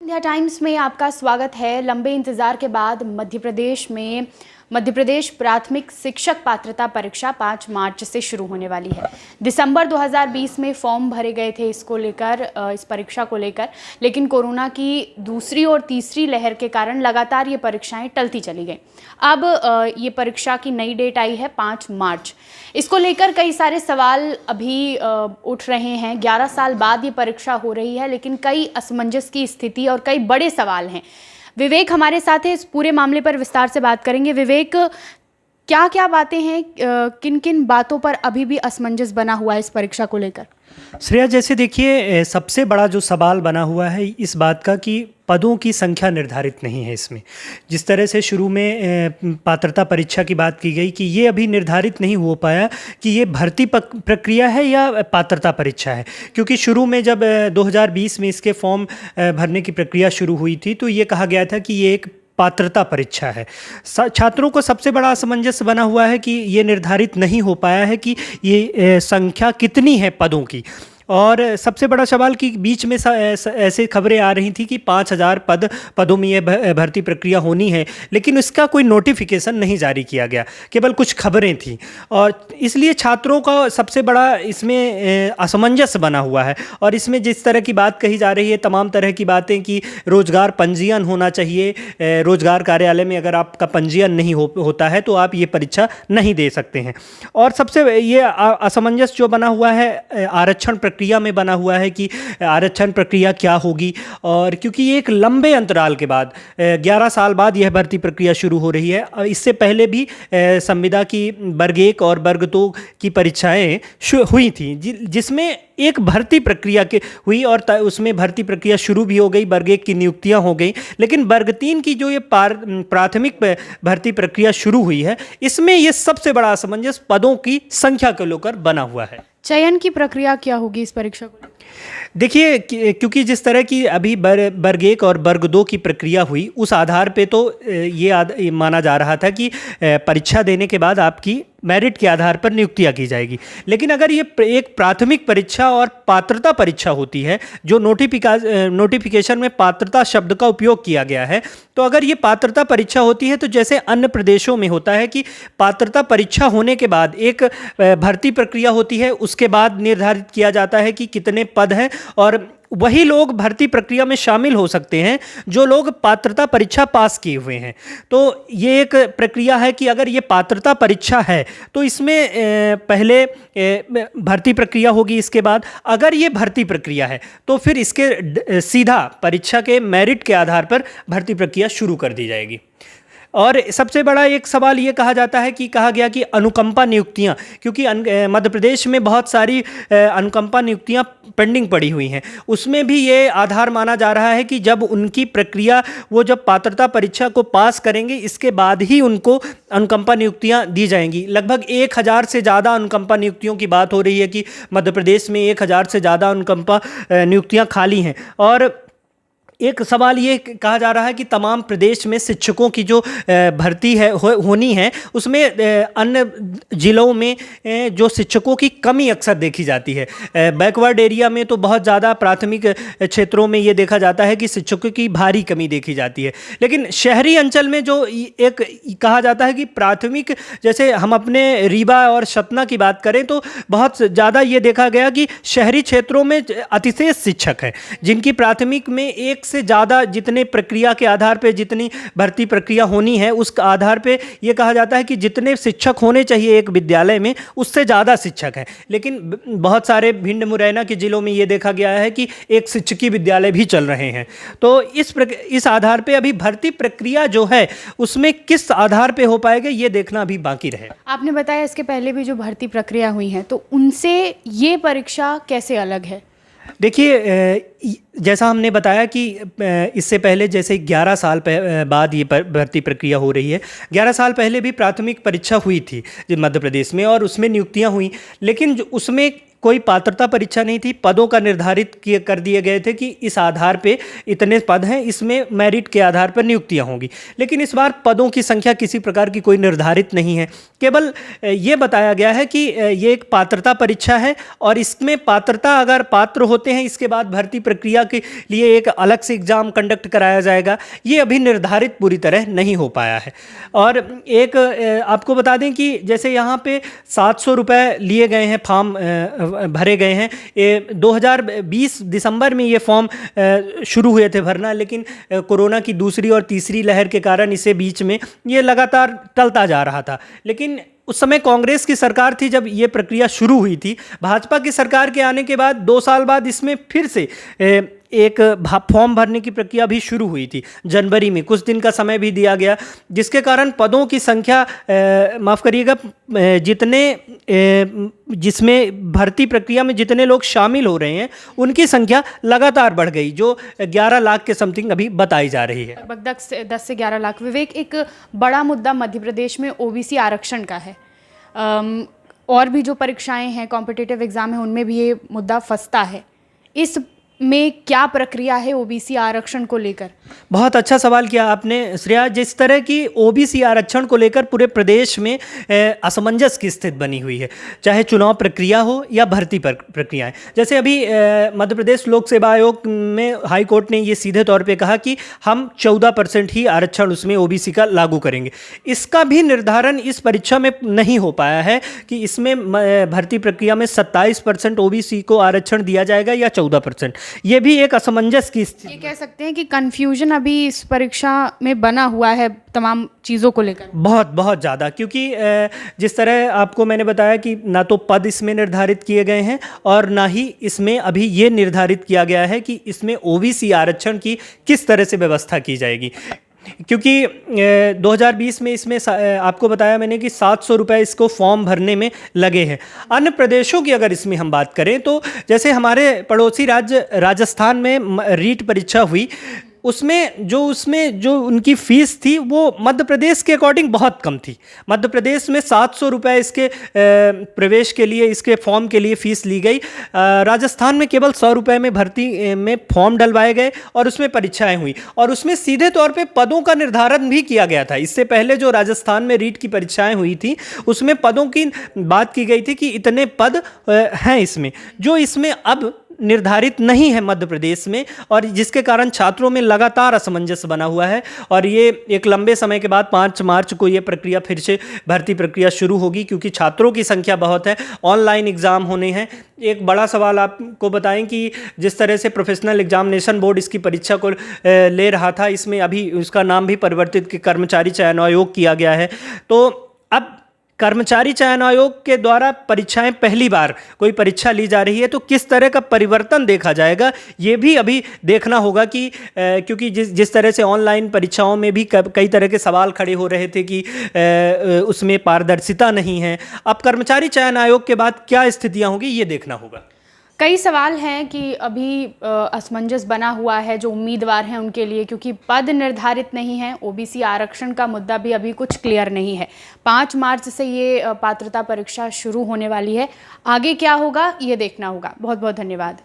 India times में आपका स्वागत है। लंबे इंतजार के बाद मध्य प्रदेश प्राथमिक शिक्षक पात्रता परीक्षा 5 मार्च से शुरू होने वाली है। दिसंबर 2020 में फॉर्म भरे गए थे इस परीक्षा को लेकर, लेकिन कोरोना की दूसरी और तीसरी लहर के कारण लगातार ये परीक्षाएं टलती चली गई। अब ये परीक्षा की नई डेट आई है 5 मार्च। इसको लेकर कई सारे सवाल अभी उठ रहे हैं। 11 साल बाद ये परीक्षा हो रही है, लेकिन कई असमंजस की स्थिति और कई बड़े सवाल हैं। विवेक हमारे साथ है, इस पूरे मामले पर विस्तार से बात करेंगे। विवेक, क्या क्या बातें हैं, किन किन बातों पर अभी भी असमंजस बना हुआ है इस परीक्षा को लेकर? श्रेया, जैसे देखिए, सबसे बड़ा जो सवाल बना हुआ है इस बात का कि पदों की संख्या निर्धारित नहीं है इसमें। जिस तरह से शुरू में पात्रता परीक्षा की बात की गई कि ये अभी निर्धारित नहीं हो पाया कि ये भर्ती प्रक्रिया है या पात्रता परीक्षा है, क्योंकि शुरू में जब 2020 में इसके फॉर्म भरने की प्रक्रिया शुरू हुई थी तो ये कहा गया था कि ये एक पात्रता परीक्षा है। छात्रों को सबसे बड़ा असमंजस बना हुआ है कि ये निर्धारित नहीं हो पाया है कि ये संख्या कितनी है पदों की। और सबसे बड़ा सवाल कि बीच में ऐसे खबरें आ रही थी कि 5000 पदों में ये भर्ती प्रक्रिया होनी है, लेकिन इसका कोई नोटिफिकेशन नहीं जारी किया गया, केवल कुछ खबरें थी। और इसलिए छात्रों का सबसे बड़ा इसमें असमंजस बना हुआ है। और इसमें जिस तरह की बात कही जा रही है, तमाम तरह की बातें कि रोजगार पंजीयन होना चाहिए, रोजगार कार्यालय में अगर आपका पंजीयन नहीं होता है तो आप ये परीक्षा नहीं दे सकते हैं। और सबसे ये असमंजस जो बना हुआ है आरक्षण प्रक्रिया में बना हुआ है कि आरक्षण प्रक्रिया क्या होगी। और क्योंकि ये एक लंबे अंतराल के बाद 11 साल बाद यह भर्ती प्रक्रिया शुरू हो रही है। इससे पहले भी संविदा की वर्ग 1 और वर्ग 2 की परीक्षाएं हुई थी, जिसमें एक भर्ती प्रक्रिया के हुई और उसमें भर्ती प्रक्रिया शुरू भी हो गई, वर्ग 1 की नियुक्तियां हो गई। लेकिन वर्ग 3 की जो ये प्राथमिक भर्ती प्रक्रिया शुरू हुई है, इसमें ये सबसे बड़ा असमंजस पदों की संख्या को लेकर बना हुआ है। चयन की प्रक्रिया क्या होगी इस परीक्षा को? देखिए, क्योंकि जिस तरह की अभी वर्ग 1 और वर्ग 2 की प्रक्रिया हुई, उस आधार पे तो ये माना जा रहा था कि परीक्षा देने के बाद आपकी मेरिट के आधार पर नियुक्तियां की जाएगी। लेकिन अगर ये एक प्राथमिक परीक्षा और पात्रता परीक्षा होती है, जो नोटिफिकेशन में पात्रता शब्द का उपयोग किया गया है, तो अगर ये पात्रता परीक्षा होती है तो जैसे अन्य प्रदेशों में होता है कि पात्रता परीक्षा होने के बाद एक भर्ती प्रक्रिया होती है, उसके बाद निर्धारित किया जाता है कि कितने पद हैं, और वही लोग भर्ती प्रक्रिया में शामिल हो सकते हैं जो लोग पात्रता परीक्षा पास किए हुए हैं। तो ये एक प्रक्रिया है कि अगर ये पात्रता परीक्षा है तो इसमें पहले भर्ती प्रक्रिया होगी, इसके बाद अगर ये भर्ती प्रक्रिया है तो फिर इसके सीधा परीक्षा के मेरिट के आधार पर भर्ती प्रक्रिया शुरू कर दी जाएगी। और सबसे बड़ा एक सवाल ये कहा गया कि अनुकंपा नियुक्तियां, क्योंकि मध्य प्रदेश में बहुत सारी अनुकंपा नियुक्तियां पेंडिंग पड़ी हुई हैं, उसमें भी ये आधार माना जा रहा है कि जब उनकी प्रक्रिया वो जब पात्रता परीक्षा को पास करेंगे, इसके बाद ही उनको अनुकंपा नियुक्तियां दी जाएंगी। लगभग 1000 से ज़्यादा अनुकंपा नियुक्तियों की बात हो रही है कि मध्य प्रदेश में 1000 से ज़्यादा अनुकंपा नियुक्तियां खाली हैं। और एक सवाल ये कहा जा रहा है कि तमाम प्रदेश में शिक्षकों की जो भर्ती है होनी है, उसमें अन्य ज़िलों में जो शिक्षकों की कमी अक्सर देखी जाती है। बैकवर्ड एरिया में तो बहुत ज़्यादा प्राथमिक क्षेत्रों में ये देखा जाता है कि शिक्षकों की भारी कमी देखी जाती है। लेकिन शहरी अंचल में जो एक कहा जाता है कि प्राथमिक, जैसे हम अपने रीवा और सतना की बात करें तो बहुत ज़्यादा ये देखा गया कि शहरी क्षेत्रों में अतिशेष शिक्षक हैं, जिनकी प्राथमिक में एक से ज़्यादा जितने प्रक्रिया के आधार पे जितनी भर्ती प्रक्रिया होनी है, उस आधार पे ये कहा जाता है कि जितने शिक्षक होने चाहिए एक विद्यालय में, उससे ज़्यादा शिक्षक हैं। लेकिन बहुत सारे भिंड मुरैना के ज़िलों में ये देखा गया है कि एक शिक्षकी विद्यालय भी चल रहे हैं। तो इस आधार पे अभी भर्ती प्रक्रिया जो है उसमें किस आधार पे हो पाएगा, ये देखना अभी बाकी रहे। आपने बताया इसके पहले भी जो भर्ती प्रक्रिया हुई है, तो उनसे ये परीक्षा कैसे अलग है? देखिए, जैसा हमने बताया कि इससे पहले जैसे 11 साल बाद ये भर्ती प्रक्रिया हो रही है, 11 साल पहले भी प्राथमिक परीक्षा हुई थी मध्य प्रदेश में और उसमें नियुक्तियां हुई, लेकिन उसमें कोई पात्रता परीक्षा नहीं थी। पदों का निर्धारित कर दिए गए थे कि इस आधार पे इतने पद हैं, इसमें मेरिट के आधार पर नियुक्तियां होंगी। लेकिन इस बार पदों की संख्या किसी प्रकार की कोई निर्धारित नहीं है, केवल ये बताया गया है कि ये एक पात्रता परीक्षा है और इसमें पात्रता अगर पात्र होते हैं इसके बाद भर्ती प्रक्रिया के लिए एक अलग से एग्ज़ाम कंडक्ट कराया जाएगा, ये अभी निर्धारित पूरी तरह नहीं हो पाया है। और एक आपको बता दें कि जैसे यहाँ पे 700 रुपये लिए गए हैं, फॉर्म भरे गए हैं। 2020 दिसंबर में ये फॉर्म शुरू हुए थे भरना, लेकिन कोरोना की दूसरी और तीसरी लहर के कारण इसे बीच में ये लगातार टलता जा रहा था। लेकिन उस समय कांग्रेस की सरकार थी जब ये प्रक्रिया शुरू हुई थी। भाजपा की सरकार के आने के बाद 2 साल बाद इसमें फिर से एक फॉर्म भरने की प्रक्रिया भी शुरू हुई थी। जनवरी में कुछ दिन का समय भी दिया गया, जिसके कारण पदों की संख्या माफ़ करिएगा जिसमें भर्ती प्रक्रिया में जितने लोग शामिल हो रहे हैं उनकी संख्या लगातार बढ़ गई, जो 11 लाख के समथिंग अभी बताई जा रही है। लगभग 10 से 11 लाख। विवेक, एक बड़ा मुद्दा मध्य प्रदेश में ओबीसी आरक्षण का है। और भी जो परीक्षाएं हैं, कॉम्पिटिटिव एग्जाम है, उनमें भी ये मुद्दा फंसता है। इस में क्या प्रक्रिया है ओबीसी आरक्षण को लेकर? बहुत अच्छा सवाल किया आपने श्रेया। जिस तरह की ओबीसी आरक्षण को लेकर पूरे प्रदेश में असमंजस की स्थिति बनी हुई है, चाहे चुनाव प्रक्रिया हो या भर्ती प्रक्रियाएं। जैसे अभी मध्य प्रदेश लोक सेवा आयोग में हाई कोर्ट ने ये सीधे तौर पे कहा कि हम 14% ही आरक्षण उसमें ओबीसी का लागू करेंगे। इसका भी निर्धारण इस परीक्षा में नहीं हो पाया है कि इसमें भर्ती प्रक्रिया में 27% ओबीसी को आरक्षण दिया जाएगा या 14%। ये भी एक असमंजस की स्थिति। ये कह सकते हैं कि कंफ्यूजन अभी इस परीक्षा में बना हुआ है तमाम चीज़ों को लेकर। बहुत ज़्यादा, क्योंकि जिस तरह आपको मैंने बताया कि ना तो पद इसमें निर्धारित किए गए हैं और ना ही इसमें अभी ये निर्धारित किया गया है कि इसमें ओबीसी आरक्षण की किस तरह से व्यवस्था की जाएगी। क्योंकि 2020 में इसमें आपको बताया मैंने कि 700 रुपये इसको फॉर्म भरने में लगे हैं। अन्य प्रदेशों की अगर इसमें हम बात करें तो जैसे हमारे पड़ोसी राज्य राजस्थान में रीट परीक्षा हुई, उसमें जो उनकी फ़ीस थी वो मध्य प्रदेश के अकॉर्डिंग बहुत कम थी। मध्य प्रदेश में 700 रुपये इसके प्रवेश के लिए, इसके फॉर्म के लिए फ़ीस ली गई। राजस्थान में केवल 100 रुपये में भर्ती में फॉर्म डलवाए गए और उसमें परीक्षाएं हुई और उसमें सीधे तौर पे पदों का निर्धारण भी किया गया था। इससे पहले जो राजस्थान में रीट की परीक्षाएं हुई थी उसमें पदों की बात की गई थी कि इतने पद हैं इसमें, जो इसमें अब निर्धारित नहीं है मध्य प्रदेश में, और जिसके कारण छात्रों में लगातार असमंजस बना हुआ है। और ये एक लंबे समय के बाद 5 मार्च को ये प्रक्रिया फिर से भर्ती प्रक्रिया शुरू होगी, क्योंकि छात्रों की संख्या बहुत है, ऑनलाइन एग्ज़ाम होने हैं। एक बड़ा सवाल आपको बताएं कि जिस तरह से प्रोफेशनल एग्जामिनेशन बोर्ड इसकी परीक्षा को ले रहा था, इसमें अभी उसका नाम भी परिवर्तित कि कर्मचारी चयन आयोग किया गया है। तो अब कर्मचारी चयन आयोग के द्वारा परीक्षाएं पहली बार कोई परीक्षा ली जा रही है, तो किस तरह का परिवर्तन देखा जाएगा ये भी अभी देखना होगा कि क्योंकि जिस तरह से ऑनलाइन परीक्षाओं में भी कई तरह के सवाल खड़े हो रहे थे कि उसमें पारदर्शिता नहीं है। अब कर्मचारी चयन आयोग के बाद क्या स्थितियां होगी ये देखना होगा। कई सवाल हैं कि अभी असमंजस बना हुआ है जो उम्मीदवार हैं उनके लिए, क्योंकि पद निर्धारित नहीं है। ओबीसी आरक्षण का मुद्दा भी अभी कुछ क्लियर नहीं है। 5 मार्च से ये पात्रता परीक्षा शुरू होने वाली है। आगे क्या होगा ये देखना होगा। बहुत बहुत धन्यवाद।